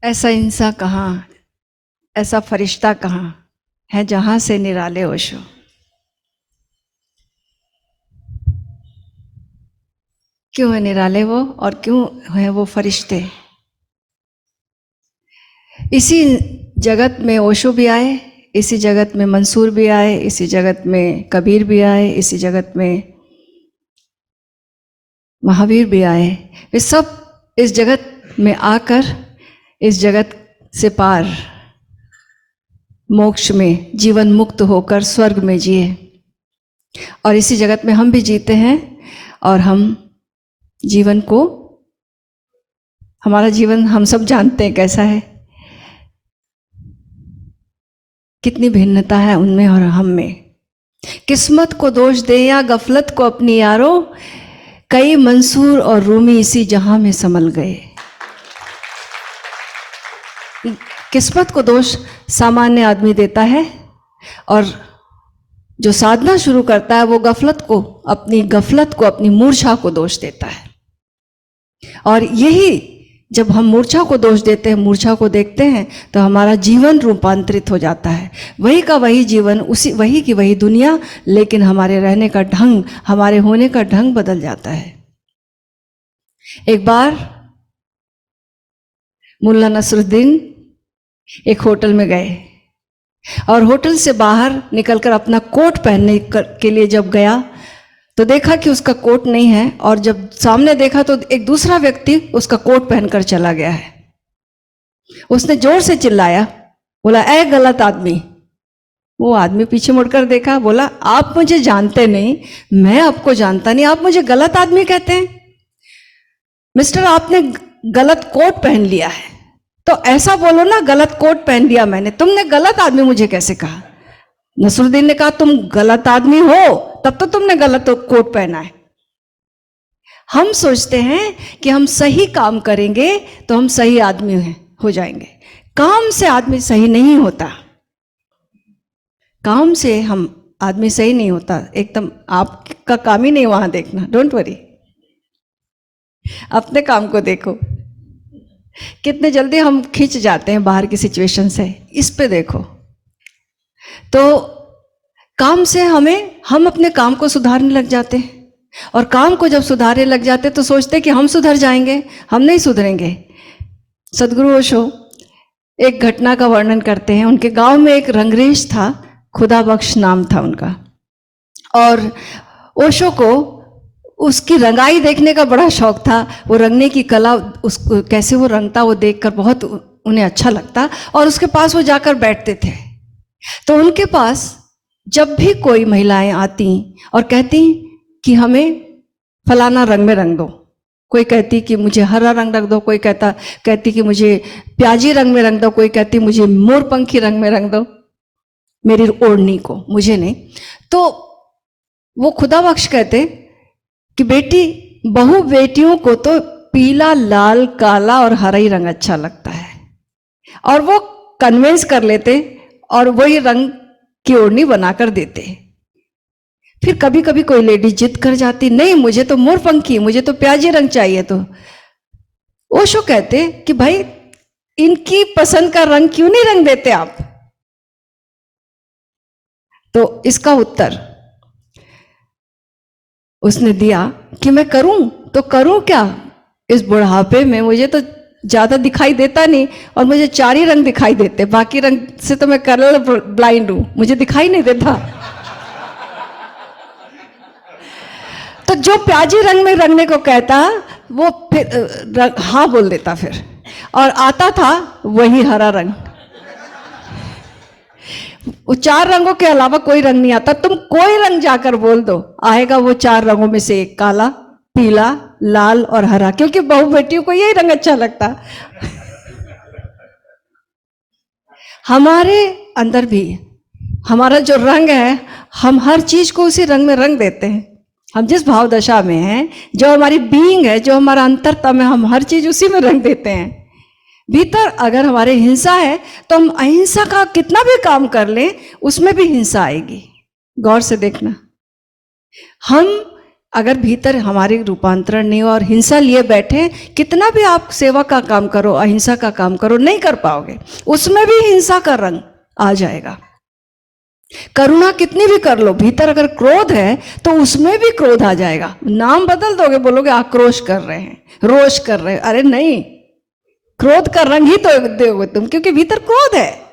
ऐसा इंसान कहाँ, ऐसा फरिश्ता कहाँ है जहां से निराले ओशो। क्यों है निराले वो और क्यों है वो फरिश्ते? इसी जगत में ओशो भी आए, इसी जगत में मंसूर भी आए, इसी जगत में कबीर भी आए, इसी जगत में महावीर भी आए। वे सब इस जगत में आकर इस जगत से पार मोक्ष में जीवन मुक्त होकर स्वर्ग में जिए। और इसी जगत में हम भी जीते हैं और हम जीवन को, हमारा जीवन हम सब जानते हैं कैसा है, कितनी भिन्नता है उनमें और हम में। किस्मत को दोष दे या गफलत को अपनी यारो, कई मंसूर और रूमी इसी जहां में संभल गए। किस्मत को दोष सामान्य आदमी देता है और जो साधना शुरू करता है वो गफलत को, अपनी मूर्छा को दोष देता है। और यही जब हम मूर्छा को दोष देते हैं, मूर्छा को देखते हैं, तो हमारा जीवन रूपांतरित हो जाता है। वही का वही जीवन, वही की वही दुनिया, लेकिन हमारे रहने का ढंग, हमारे होने का ढंग बदल जाता है। एक बार मुल्ला नसरुद्दीन एक होटल में गए और होटल से बाहर निकलकर अपना कोट पहनने के लिए जब गया तो देखा कि उसका कोट नहीं है, और जब सामने देखा तो एक दूसरा व्यक्ति उसका कोट पहनकर चला गया है। उसने जोर से चिल्लाया, बोला, ऐ गलत आदमी। वो आदमी पीछे मुड़कर देखा, बोला, आप मुझे जानते नहीं, मैं आपको जानता नहीं, आप मुझे गलत आदमी कहते हैं? मिस्टर, आपने गलत कोट पहन लिया है, तो ऐसा बोलो ना, गलत कोट पहन लिया मैंने, तुमने गलत आदमी मुझे कैसे कहा? नसरुद्दीन ने कहा, तुम गलत आदमी हो तब तो तुमने गलत कोट पहना है। हम सोचते हैं कि हम सही काम करेंगे तो हम सही आदमी हो जाएंगे। काम से आदमी सही नहीं होता, काम से हम आदमी सही नहीं होता। एकदम आपका काम ही नहीं वहां देखना, डोंट वरी, अपने काम को देखो। कितने जल्दी हम खिंच जाते हैं बाहर की सिचुएशन से, इस पे देखो। तो काम से हम अपने काम को सुधारने लग जाते हैं, और काम को जब सुधारने लग जाते तो सोचते कि हम सुधर जाएंगे, हम नहीं सुधरेंगे। सदगुरु ओशो एक घटना का वर्णन करते हैं। उनके गांव में एक रंगरेज था, खुदा बख्श नाम था उनका, और ओशो को उसकी रंगाई देखने का बड़ा शौक था। वो रंगने की कला, उसको कैसे वो रंगता वो देखकर बहुत उन्हें अच्छा लगता, और उसके पास वो जाकर बैठते थे। तो उनके पास जब भी कोई महिलाएं आती और कहती कि हमें फलाना रंग में रंग दो, कोई कहती कि मुझे हरा रंग रंग दो, कोई कहती कि मुझे प्याजी रंग में रंग दो, कोई कहती मुझे मोरपंखी रंग में रंग दो मेरी ओढ़नी को, मुझे नहीं। तो वो खुदा बख्श कहते कि बहू बेटियों को तो पीला, लाल, काला और हरा ही रंग अच्छा लगता है, और वो कन्विंस कर लेते और वही रंग की ओढ़नी बनाकर देते। फिर कभी कभी कोई लेडी जिद कर जाती, नहीं मुझे तो मोरपंखी, मुझे तो प्याजी रंग चाहिए। तो ओशो कहते कि भाई इनकी पसंद का रंग क्यों नहीं रंग देते आप? तो इसका उत्तर उसने दिया कि मैं करूं तो करूं क्या, इस बुढ़ापे में मुझे तो ज्यादा दिखाई देता नहीं, और मुझे 4 ही रंग दिखाई देते, बाकी रंग से तो मैं कलर ब्लाइंड हूं, मुझे दिखाई नहीं देता। तो जो प्याजी रंग में रंगने को कहता वो फिर हाँ बोल देता फिर, और आता था वही हरा रंग। वो 4 रंगों के अलावा कोई रंग नहीं आता। तुम कोई रंग जाकर बोल दो, आएगा वो 4 रंगों में से एक, काला, पीला, लाल और हरा, क्योंकि बहू बेटियों को यही रंग अच्छा लगता। हमारे अंदर भी हमारा जो रंग है, हम हर चीज को उसी रंग में रंग देते हैं। हम जिस भाव दशा में हैं, जो हमारी बीइंग है, जो हमारा अंतरतम है, हम हर चीज उसी में रंग देते हैं। भीतर अगर हमारे हिंसा है तो हम अहिंसा का कितना भी काम कर लें, उसमें भी हिंसा आएगी। गौर से देखना, हम अगर भीतर हमारे रूपांतरण नहीं हो और हिंसा लिए बैठे, कितना भी आप सेवा का काम करो, अहिंसा का काम करो, नहीं कर पाओगे, उसमें भी हिंसा का रंग आ जाएगा। करुणा कितनी भी कर लो, भीतर अगर क्रोध है तो उसमें भी क्रोध आ जाएगा। नाम बदल दोगे, बोलोगे आक्रोश कर रहे हैं, रोष कर रहे हैं, अरे नहीं, क्रोध का रंग ही तो दोगे तुम, क्योंकि भीतर क्रोध है।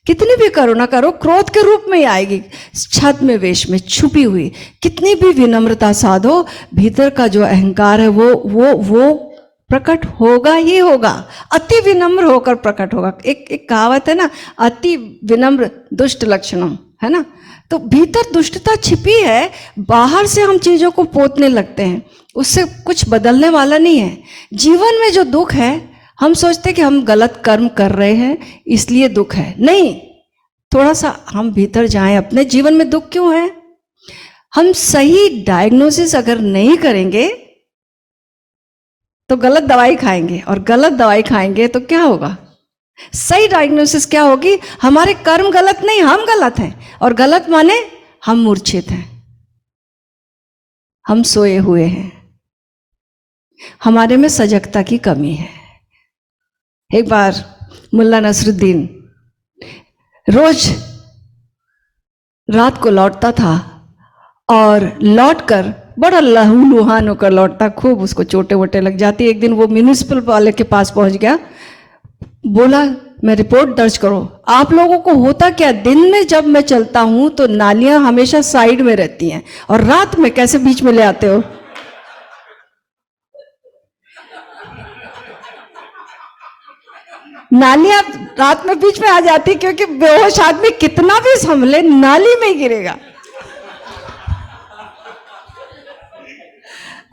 कितनी भी करुणा करो, क्रोध के रूप में ही आएगी, छद्म वेश में छुपी हुई। कितनी भी विनम्रता साधो, भीतर का जो अहंकार है वो प्रकट होगा ही होगा। अति विनम्र होकर प्रकट होगा। एक कहावत है ना, अति विनम्र दुष्ट लक्षणम, है ना। तो भीतर दुष्टता छिपी है, बाहर से हम चीजों को पोतने लगते हैं, उससे कुछ बदलने वाला नहीं है। जीवन में जो दुख है, हम सोचते हैं कि हम गलत कर्म कर रहे हैं इसलिए दुख है, नहीं। थोड़ा सा हम भीतर जाएं, अपने जीवन में दुख क्यों है। हम सही डायग्नोसिस अगर नहीं करेंगे तो गलत दवाई खाएंगे, और गलत दवाई खाएंगे तो क्या होगा। सही डायग्नोसिस क्या होगी, हमारे कर्म गलत नहीं, हम गलत हैं। और गलत माने हम मूर्छित हैं, हम सोए हुए हैं, हमारे में सजगता की कमी है। एक बार मुल्ला नसरुद्दीन रोज रात को लौटता था, और लौटकर बड़ा लहूलुहान होकर लौटता, खूब उसको चोटें वोटें लग जाती। एक दिन वो म्यूनिसिपल वाले के पास पहुंच गया, बोला मैं रिपोर्ट दर्ज करो। आप लोगों को होता क्या, दिन में जब मैं चलता हूं तो नालियां हमेशा साइड में रहती हैं, और रात में कैसे बीच में ले आते हो। नालियां रात में बीच में आ जाती, क्योंकि बेहोश आदमी कितना भी संभले नाली में गिरेगा।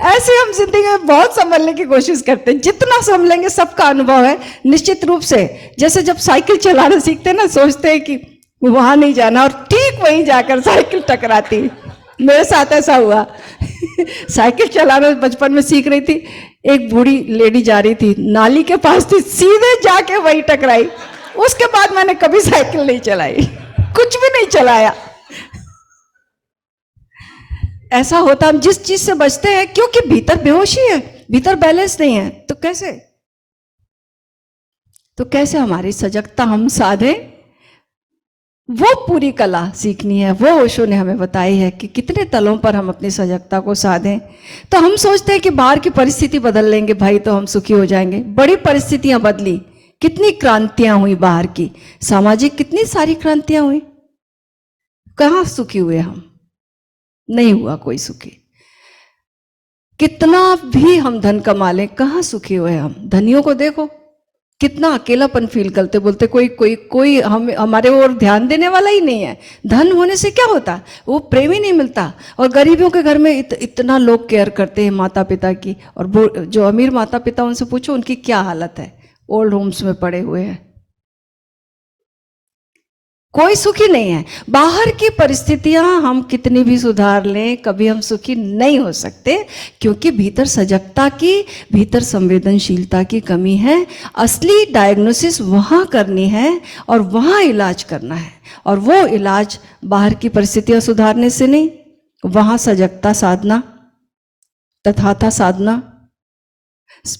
ऐसे हम जिंदगी में बहुत संभलने की कोशिश करते हैं, जितना संभलेंगे। सबका अनुभव है निश्चित रूप से। जैसे जब साइकिल चलाना सीखते हैं ना, सोचते हैं कि वहां नहीं जाना, और ठीक वहीं जाकर साइकिल टकराती। मेरे साथ ऐसा हुआ। साइकिल चलाना बचपन में सीख रही थी, एक बूढ़ी लेडी जा रही थी, नाली के पास थी, सीधे जाके वहीं टकराई। उसके बाद मैंने कभी साइकिल नहीं चलाई, कुछ भी नहीं चलाया। ऐसा होता, हम जिस चीज से बचते हैं, क्योंकि भीतर बेहोशी है, भीतर बैलेंस नहीं है, तो कैसे हमारी सजगता हम साधे। वो पूरी कला सीखनी है, वो ओशो ने हमें बताई है कि कितने तलों पर हम अपनी सजगता को साधें। तो हम सोचते हैं कि बाहर की परिस्थिति बदल लेंगे भाई तो हम सुखी हो जाएंगे। बड़ी परिस्थितियां बदली, कितनी क्रांतियां हुई बाहर की, सामाजिक कितनी सारी क्रांतियां हुई, कहां सुखी हुए हम, नहीं हुआ कोई सुखी। कितना भी हम धन कमा लें, कहां सुखी हुए हम। धनियों को देखो, कितना अकेलापन फील करते, बोलते कोई हम हमारे ओर ध्यान देने वाला ही नहीं है। धन होने से क्या होता, वो प्रेम ही नहीं मिलता। और गरीबों के घर में इतना लोग केयर करते हैं माता पिता की, और जो अमीर माता पिता, उनसे पूछो उनकी क्या हालत है, ओल्ड होम्स में पड़े हुए हैं। कोई सुखी नहीं है। बाहर की परिस्थितियां हम कितनी भी सुधार लें, कभी हम सुखी नहीं हो सकते, क्योंकि भीतर सजगता की, भीतर संवेदनशीलता की कमी है। असली डायग्नोसिस वहां करनी है और वहां इलाज करना है, और वो इलाज बाहर की परिस्थितियां सुधारने से नहीं, वहां सजगता साधना, तथाता साधना,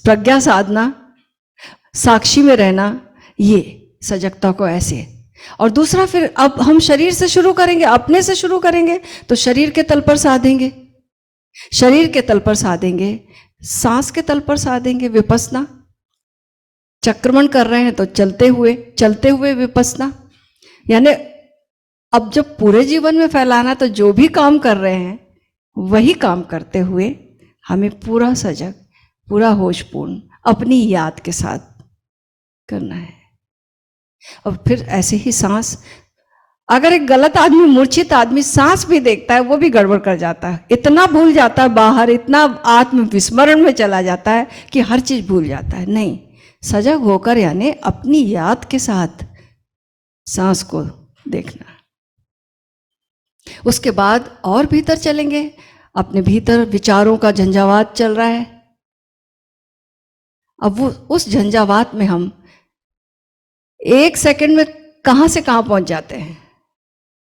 प्रज्ञा साधना, साक्षी में रहना, ये सजगता को ऐसे। और दूसरा, फिर अब हम शरीर से शुरू करेंगे, अपने से शुरू करेंगे, तो शरीर के तल पर साधेंगे, शरीर के तल पर साधेंगे, सांस के तल पर साधेंगे विपस्सना। चक्रमण कर रहे हैं तो चलते हुए विपस्सना। यानी अब जब पूरे जीवन में फैलाना, तो जो भी काम कर रहे हैं वही काम करते हुए हमें पूरा सजग, पूरा होशपूर्ण अपनी याद के साथ करना है। और फिर ऐसे ही सांस, अगर एक गलत आदमी, मूर्छित आदमी सांस भी देखता है, वो भी गड़बड़ कर जाता है, इतना भूल जाता है बाहर, इतना आत्म विस्मरण में चला जाता है कि हर चीज भूल जाता है। नहीं, सजग होकर, यानी अपनी याद के साथ सांस को देखना। उसके बाद और भीतर चलेंगे, अपने भीतर विचारों का झंझावात चल रहा है। अब वो उस झंझावात में हम एक सेकंड में कहां से कहां पहुंच जाते हैं।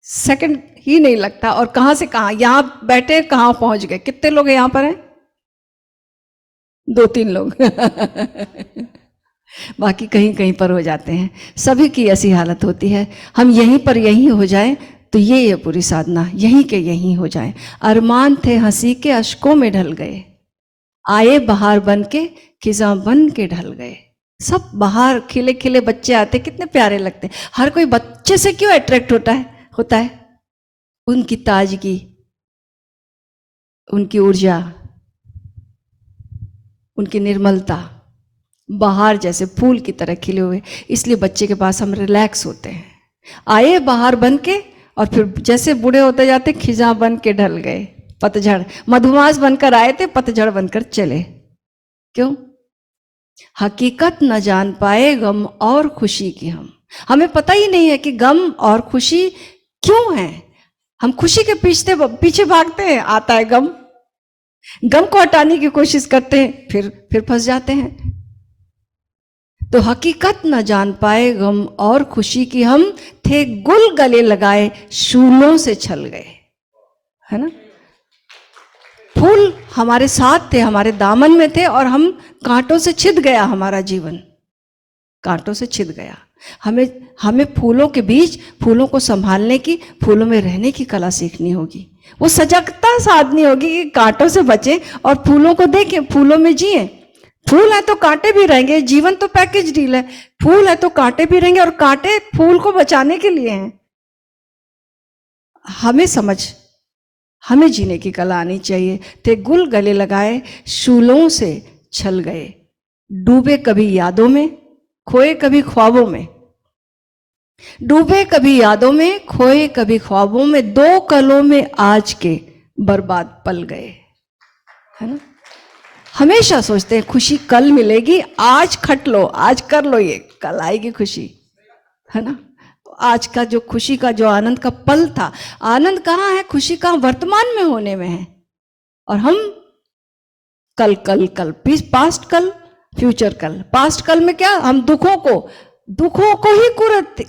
सेकंड ही नहीं लगता। और कहाँ से कहाँ, यहाँ बैठे कहाँ पहुंच गए। कितने लोग यहाँ पर हैं? 2-3 लोग बाकी कहीं कहीं पर हो जाते हैं। सभी की ऐसी हालत होती है। हम यहीं पर यहीं हो जाएं तो ये है पूरी साधना, यहीं के यहीं हो जाएं। अरमान थे हंसी के अश्कों में ढल गए, आए बहार बन के खिजां बन के ढल गए। सब बाहर खिले खिले बच्चे आते, कितने प्यारे लगते। हर कोई बच्चे से क्यों अट्रैक्ट होता है? उनकी ताजगी, उनकी ऊर्जा, उनकी निर्मलता, बाहर जैसे फूल की तरह खिले हुए। इसलिए बच्चे के पास हम रिलैक्स होते हैं। आए बाहर बन के और फिर जैसे बूढ़े होते जाते खिजा बन के ढल गए। पतझड़, मधुमास बनकर आए थे, पतझड़ बनकर चले। क्यों? हकीकत न जान पाए गम और खुशी की हम। हमें पता ही नहीं है कि गम और खुशी क्यों है। हम खुशी के पीछे भागते हैं, आता है गम, गम को हटाने की कोशिश करते हैं, फिर फंस जाते हैं। तो हकीकत न जान पाए गम और खुशी की हम, थे गुल गले लगाए शूलों से छल गए। है ना? फूल हमारे साथ थे, हमारे दामन में थे, और हम कांटों से छिद गया हमारा जीवन, कांटों से छिद गया। हमें फूलों के बीच, फूलों को संभालने की, फूलों में रहने की कला सीखनी होगी। वो सजगता साधनी होगी कि कांटों से बचें और फूलों को देखें, फूलों में जिएं। फूल है तो कांटे भी रहेंगे, जीवन तो पैकेज डील है। फूल है तो कांटे भी रहेंगे, और कांटे फूल को बचाने के लिए हैं। हमें जीने की कला आनी चाहिए। थे गुल गले लगाए शूलों से छल गए, डूबे कभी यादों में, खोए कभी ख्वाबों में। डूबे कभी यादों में, खोए कभी ख्वाबों में, दो कलों में आज के बर्बाद पल गए। है ना? हमेशा सोचते हैं खुशी कल मिलेगी, आज खट लो, आज कर लो, ये कल आएगी खुशी। है ना? आज का जो खुशी का जो आनंद का पल था, आनंद कहाँ है? खुशी का वर्तमान में होने में है। और हम कल कल कल, पास्ट कल, फ्यूचर कल। पास्ट कल में क्या? हम दुखों को ही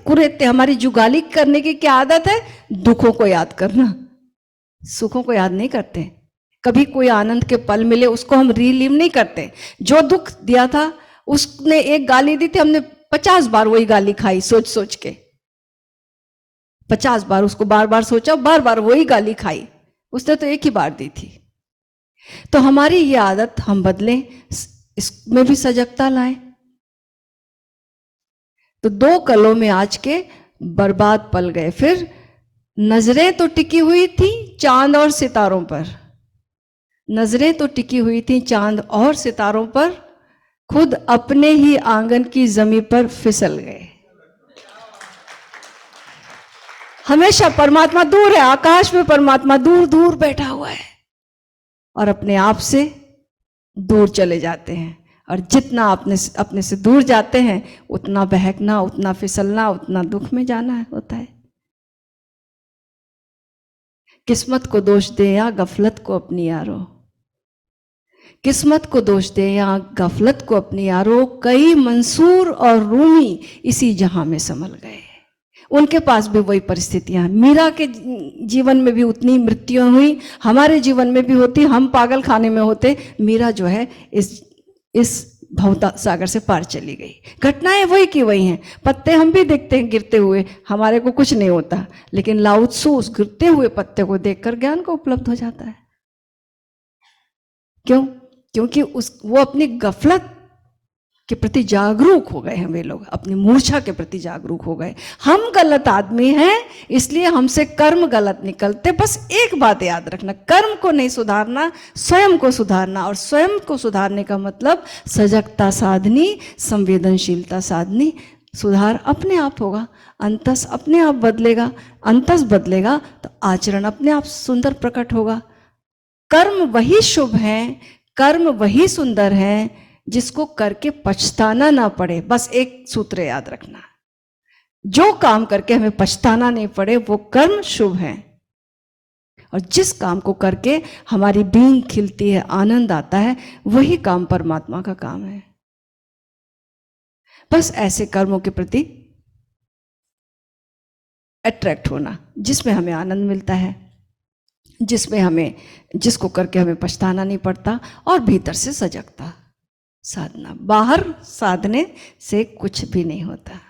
कुरेदते। हमारी जुगाली करने की क्या आदत है? दुखों को याद करना, सुखों को याद नहीं करते। कभी कोई आनंद के पल मिले उसको हम रीलिव नहीं करते। जो दुख दिया था, उसने एक गाली दी थी, हमने 50 बार वही गाली खाई, सोच सोच के 50 बार उसको बार बार सोचा, बार बार वही गाली खाई। उसने तो एक ही बार दी थी। तो हमारी ये आदत हम बदलें, इसमें भी सजगता लाएं। तो दो कलों में आज के बर्बाद पल गए। फिर नजरें तो टिकी हुई थी चांद और सितारों पर, नजरें तो टिकी हुई थी चांद और सितारों पर, खुद अपने ही आंगन की जमीन पर फिसल गए। हमेशा परमात्मा दूर है, आकाश में परमात्मा दूर दूर बैठा हुआ है, और अपने आप से दूर चले जाते हैं। और जितना अपने से दूर जाते हैं, उतना बहकना, उतना फिसलना, उतना दुख में जाना होता है। किस्मत को दोष दे या गफलत को अपनी यारो, किस्मत को दोष दे या गफलत को अपनी यारो, कई मंसूर और रूमी इसी जहां में संभल गए। उनके पास भी वही परिस्थितियां। मीरा के जीवन में भी उतनी मृत्युएं हुई, हमारे जीवन में भी होती। हम पागल खाने में होते, मीरा जो है इस भवता सागर से पार चली गई। घटनाएं वही की वही हैं। पत्ते हम भी देखते हैं गिरते हुए, हमारे को कुछ नहीं होता, लेकिन लाओ त्सु उस गिरते हुए पत्ते को देखकर ज्ञान को उपलब्ध हो जाता है। क्यों? क्योंकि वो अपनी गफलत के प्रति जागरूक हो गए हैं। वे लोग अपनी मूर्छा के प्रति जागरूक हो गए। हम गलत आदमी हैं, इसलिए हमसे कर्म गलत निकलते। बस एक बात याद रखना, कर्म को नहीं सुधारना, स्वयं को सुधारना। और स्वयं को सुधारने का मतलब सजगता साधनी, संवेदनशीलता साधनी। सुधार अपने आप होगा, अंतस अपने आप बदलेगा। अंतस बदलेगा तो आचरण अपने आप सुंदर प्रकट होगा। कर्म वही शुभ है, कर्म वही सुंदर है जिसको करके पछताना ना पड़े। बस एक सूत्र याद रखना, जो काम करके हमें पछताना नहीं पड़े वो कर्म शुभ है। और जिस काम को करके हमारी बींग खिलती है, आनंद आता है, वही काम परमात्मा का काम है। बस ऐसे कर्मों के प्रति अट्रैक्ट होना, जिसमें हमें आनंद मिलता है, जिसमें हमें, जिसको करके हमें पछताना नहीं पड़ता, और भीतर से सजगता। साधना, बाहर साधने से कुछ भी नहीं होता।